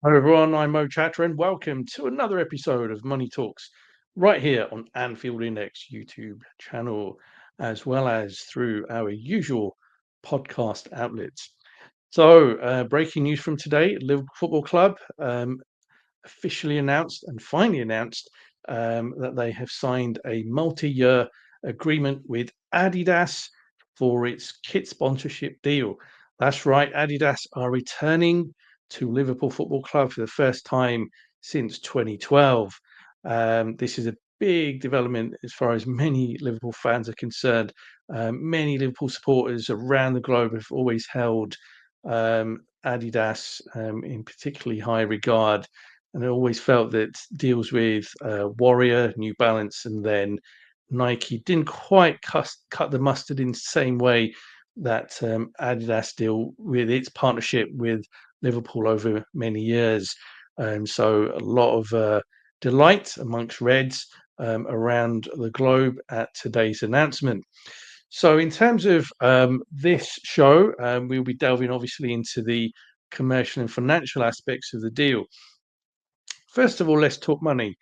Hello everyone, I'm Chatra and welcome to another episode of Money Talks right here on Anfield Index YouTube channel, as well as through our usual podcast outlets. Breaking news from today: Liverpool Football Club officially announced and finally announced that they have signed a multi-year agreement with Adidas for its kit sponsorship deal. That's right, Adidas are returning to Liverpool Football Club for the first time since 2012. This is a big development as far as many Liverpool fans are concerned. Many Liverpool supporters around the globe have always held Adidas in particularly high regard, and I always felt that deals with Warrior, New Balance, and then Nike didn't quite cut the mustard in the same way that Adidas deal with its partnership with Liverpool over many years. So a lot of delight amongst Reds around the globe at today's announcement. So in terms of this show, we'll be delving obviously into the commercial and financial aspects of the deal. First of all, let's talk money.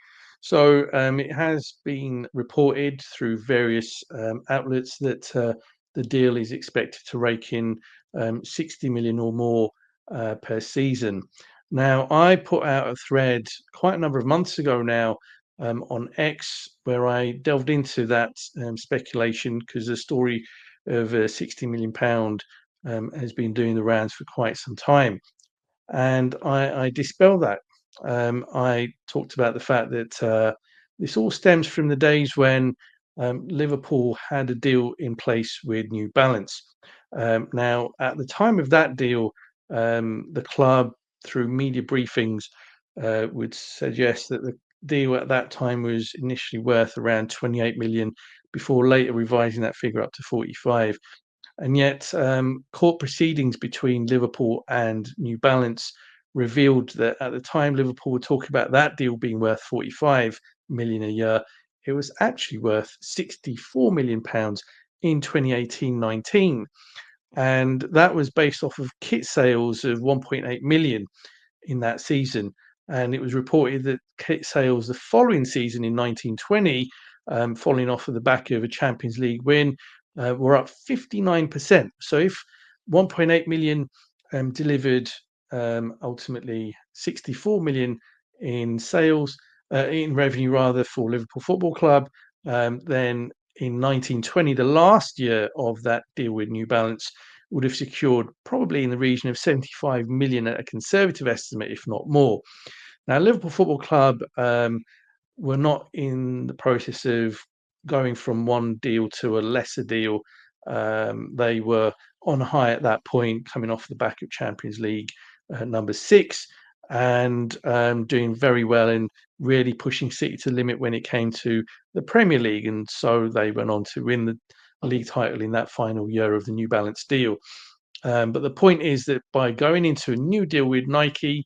It has been reported through various outlets that the deal is expected to rake in 60 million or more per season. Now, I put out a thread quite a number of months ago now on X where I delved into that speculation because the story of £60 million has been doing the rounds for quite some time. And I dispel that. I talked about the fact that this all stems from the days when Liverpool had a deal in place with New Balance. Now, at the time of that deal, the club, through media briefings, would suggest that the deal at that time was initially worth around 28 million, before later revising that figure up to 45. And yet, court proceedings between Liverpool and New Balance revealed that at the time Liverpool were talking about that deal being worth 45 million a year, it was actually worth 64 million pounds in 2018-19, and that was based off of kit sales of 1.8 million in that season. And it was reported that kit sales the following season in 1920, following off of the back of a Champions League win, were up 59%. So if 1.8 million delivered ultimately 64 million in sales, in revenue rather, for Liverpool Football Club, then in 1920, the last year of that deal with New Balance, would have secured probably in the region of 75 million at a conservative estimate, if not more. Now, Liverpool Football Club were not in the process of going from one deal to a lesser deal. They were on high at that point, coming off the back of Champions League number 6, and doing very well and really pushing City to the limit when it came to the Premier League. And so they went on to win the league title in that final year of the New Balance deal. But the point is that by going into a new deal with Nike,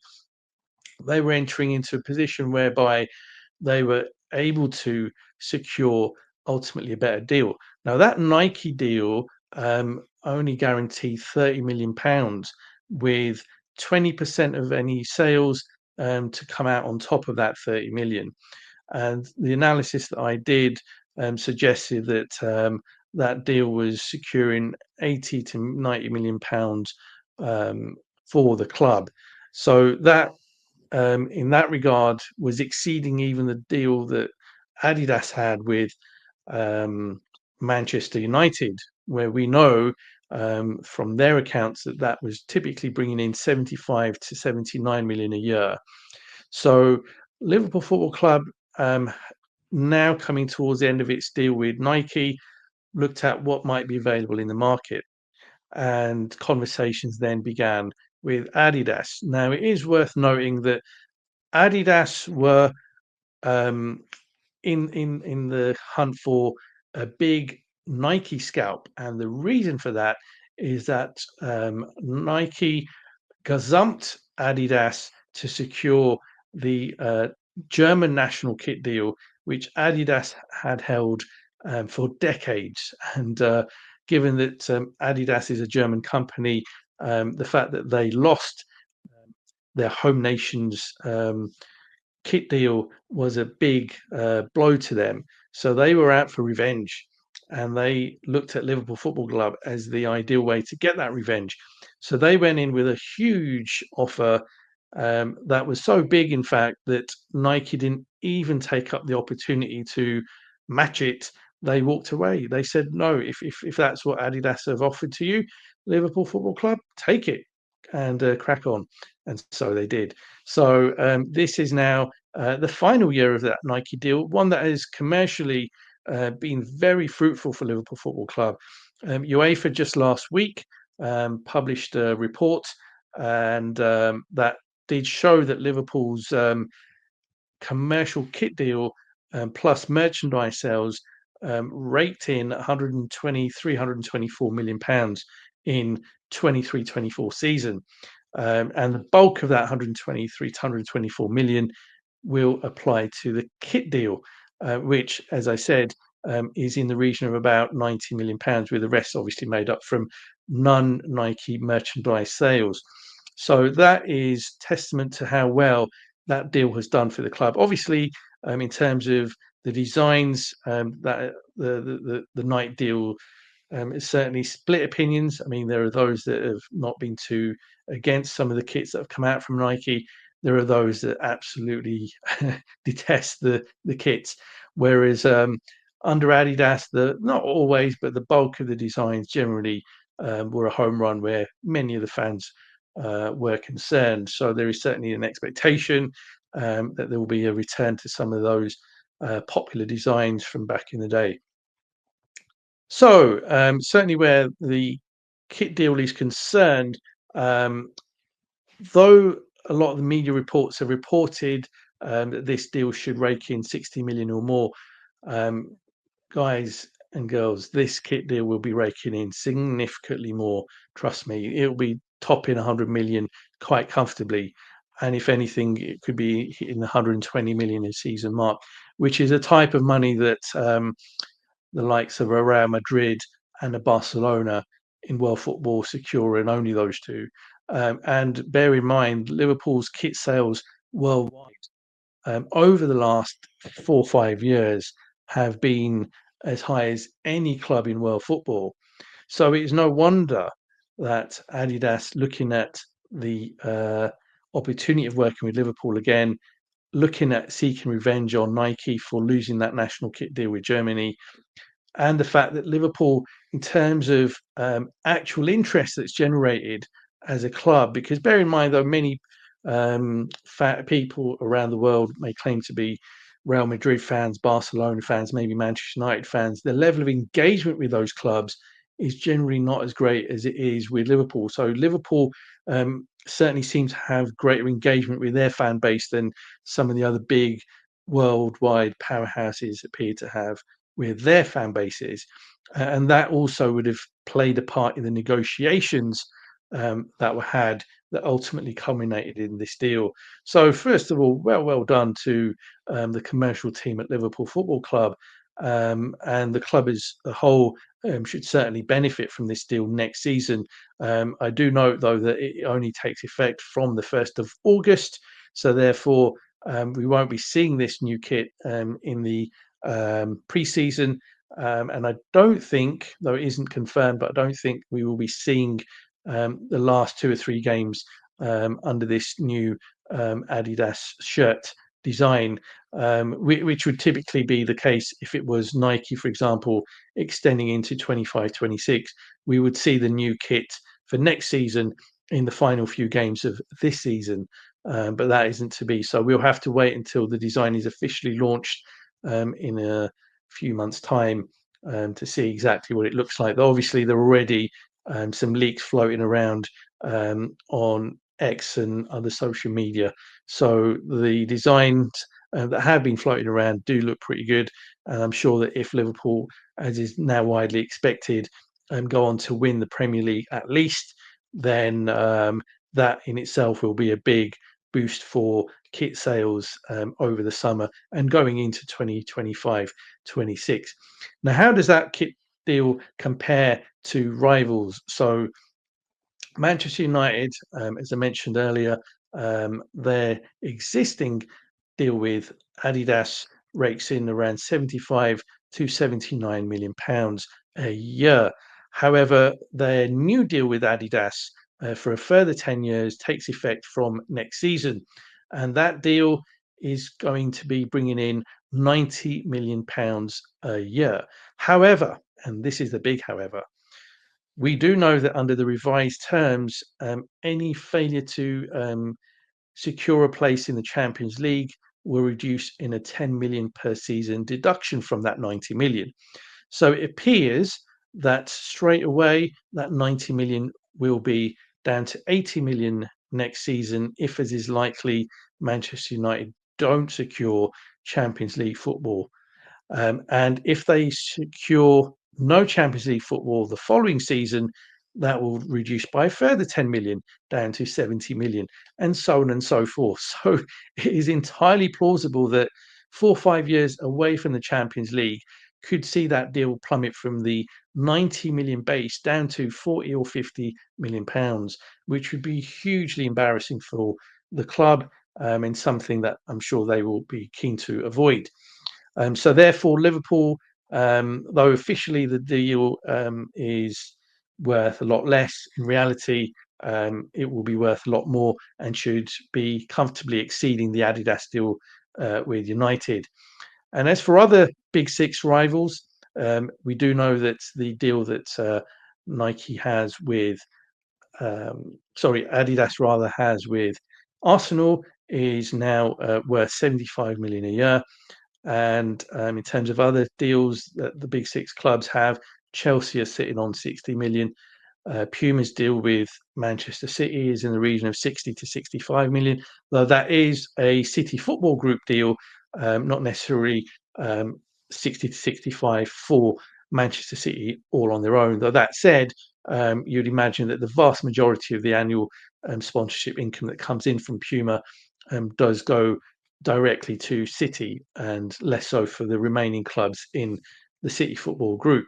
they were entering into a position whereby they were able to secure ultimately a better deal. Now, that Nike deal only guaranteed £30 million, with 20% of any sales to come out on top of that 30 million. And the analysis that I did suggested that that deal was securing 80 to 90 million pounds for the club. So that, in that regard, was exceeding even the deal that Adidas had with Manchester United, where we know from their accounts that that was typically bringing in 75 to 79 million a year. So Liverpool Football Club, um, now coming towards the end of its deal with Nike, looked at what might be available in the market, and conversations then began with Adidas. Now, it is worth noting that Adidas were um, in the hunt for a big Nike scalp, and the reason for that is that Nike gazumped Adidas to secure the German national kit deal, which Adidas had held for decades. And given that Adidas is a German company, the fact that they lost their home nation's kit deal was a big blow to them. So they were out for revenge, and they looked at Liverpool Football Club as the ideal way to get that revenge. So they went in with a huge offer that was so big, in fact, that Nike didn't even take up the opportunity to match it. They walked away. They said, no, if that's what Adidas have offered to you, Liverpool Football Club, take it and crack on. And so they did. So this is now the final year of that Nike deal, one that has commercially been very fruitful for Liverpool Football Club. UEFA just last week published a report, and that did show that Liverpool's commercial kit deal plus merchandise sales raked in 123, 124 million pounds in 23-24 season. And the bulk of that 123 to 124 million will apply to the kit deal, which, as I said, is in the region of about 90 million pounds, with the rest obviously made up from non-Nike merchandise sales. So that is testament to how well that deal has done for the club. Obviously, in terms of the designs, that the Nike deal it's certainly split opinions. I mean, there are those that have not been too against some of the kits that have come out from Nike. There are those that absolutely detest the kits. Whereas under Adidas, the not always, but the bulk of the designs generally were a home run where many of the fans were concerned. So there is certainly an expectation that there will be a return to some of those popular designs from back in the day. So, certainly where the kit deal is concerned, um, though a lot of the media reports have reported that this deal should rake in 60 million or more, um, guys and girls, this kit deal will be raking in significantly more. Trust me, it'll be topping 100 million quite comfortably. And if anything, it could be hitting the 120 million a season mark, which is a type of money that the likes of a Real Madrid and a Barcelona in world football secure, and only those two. And bear in mind, Liverpool's kit sales worldwide over the last 4 or 5 years have been as high as any club in world football. So it's no wonder that Adidas, looking at the opportunity of working with Liverpool again, looking at seeking revenge on Nike for losing that national kit deal with Germany, and the fact that Liverpool, in terms of actual interest that's generated as a club, because bear in mind, though, many fat people around the world may claim to be Real Madrid fans, Barcelona fans, maybe Manchester United fans, the level of engagement with those clubs is generally not as great as it is with Liverpool. So Liverpool certainly seems to have greater engagement with their fan base than some of the other big worldwide powerhouses appear to have with their fan bases. And that also would have played a part in the negotiations that were had that ultimately culminated in this deal. So, first of all, well done to the commercial team at Liverpool Football Club. And the club as a whole should certainly benefit from this deal next season. I do note, though, that it only takes effect from the 1st of August. So, therefore, we won't be seeing this new kit in the pre-season, and I don't think, though it isn't confirmed, but I don't think we will be seeing the last 2 or 3 games under this new Adidas shirt design, which would typically be the case if it was Nike, for example, extending into 25-26. We would see the new kit for next season in the final few games of this season, but that isn't to be. So we'll have to wait until the design is officially launched in a few months' time to see exactly what it looks like. Obviously, there are already some leaks floating around on X and other social media. So the designs that have been floating around do look pretty good. And I'm sure that if Liverpool, as is now widely expected, go on to win the Premier League at least, then that in itself will be a big boost for kit sales over the summer and going into 2025-26. Now, how does that kit deal compare to rivals? So Manchester United, as I mentioned earlier, Their existing deal with Adidas rakes in around 75 to 79 million pounds a year. However, their new deal with Adidas for a further 10 years takes effect from next season. And that deal is going to be bringing in 90 million pounds a year. However, and this is the big however, we do know that under the revised terms, any failure to secure a place in the Champions League will reduce in a 10 million per season deduction from that 90 million. So it appears that straight away that 90 million will be down to 80 million next season if, as is likely, Manchester United don't secure Champions League football. And if they secure no Champions League football the following season, that will reduce by a further 10 million down to 70 million, and so on and so forth. So it is entirely plausible that 4 or 5 years away from the Champions League could see that deal plummet from the 90 million base down to 40 or 50 million pounds, which would be hugely embarrassing for the club, and something that I'm sure they will be keen to avoid. So therefore, Liverpool, though officially the deal is worth a lot less, in reality, it will be worth a lot more and should be comfortably exceeding the Adidas deal with United. And as for other Big Six rivals, we do know that the deal that Nike has with, Adidas rather has with Arsenal is now worth 75 million a year. And in terms of other deals that the Big Six clubs have, Chelsea are sitting on 60 million. Puma's deal with Manchester City is in the region of 60 to 65 million, though that is a City Football Group deal, not necessarily 60 to 65 for Manchester City all on their own. Though that said, you'd imagine that the vast majority of the annual sponsorship income that comes in from Puma does go directly to City and less so for the remaining clubs in the City Football Group.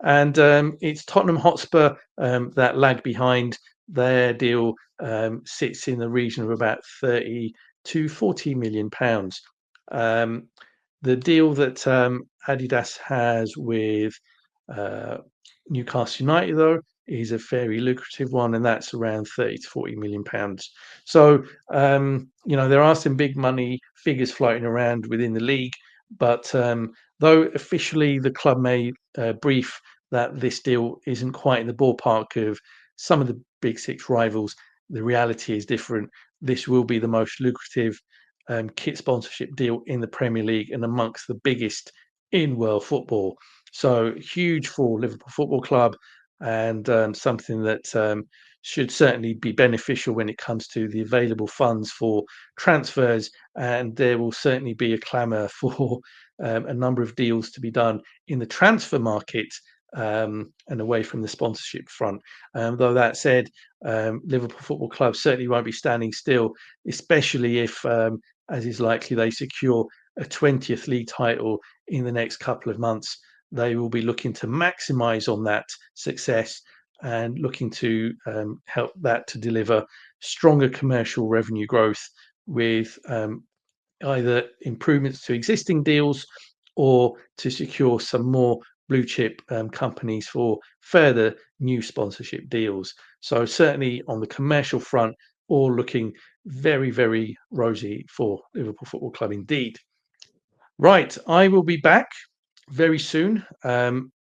And it's Tottenham Hotspur that lag behind. Their deal sits in the region of about 30 to 40 million pounds. Um, the deal that Adidas has with uh, Newcastle United, though, is a very lucrative one, and that's around 30 to 40 million pounds. So, there are some big money figures floating around within the league, but though officially the club may brief that this deal isn't quite in the ballpark of some of the Big Six rivals, the reality is different. This will be the most lucrative kit sponsorship deal in the Premier League and amongst the biggest in world football. So huge for Liverpool Football Club, and something that should certainly be beneficial when it comes to the available funds for transfers. And there will certainly be a clamour for a number of deals to be done in the transfer market, and away from the sponsorship front. Though that said, Liverpool Football Club certainly won't be standing still, especially if, as is likely, they secure a 20th league title in the next couple of months. They will be looking to maximise on that success and looking to help that to deliver stronger commercial revenue growth with either improvements to existing deals or to secure some more blue chip companies for further new sponsorship deals. So certainly on the commercial front, all looking very, very rosy for Liverpool Football Club indeed. Right, I will be back very soon,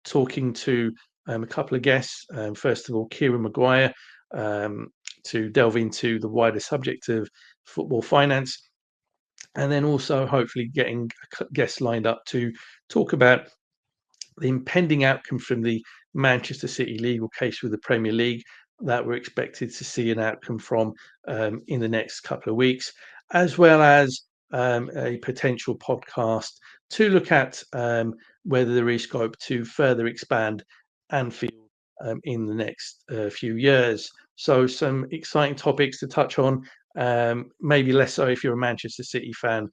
talking to a couple of guests. First of all, Kieran Maguire, um, to delve into the wider subject of football finance, and then also hopefully getting guests lined up to talk about the impending outcome from the Manchester City legal case with the Premier League that we're expected to see an outcome from in the next couple of weeks, as well as a potential podcast to look at whether there is scope to further expand Anfield in the next few years. So some exciting topics to touch on, maybe less so if you're a Manchester City fan,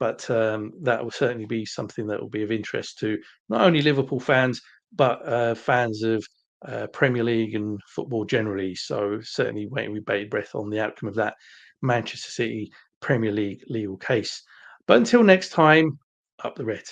but that will certainly be something that will be of interest to not only Liverpool fans, but fans of Premier League and football generally. So certainly waiting with bated breath on the outcome of that. Manchester City Premier League legal case. But until next time, up the Red.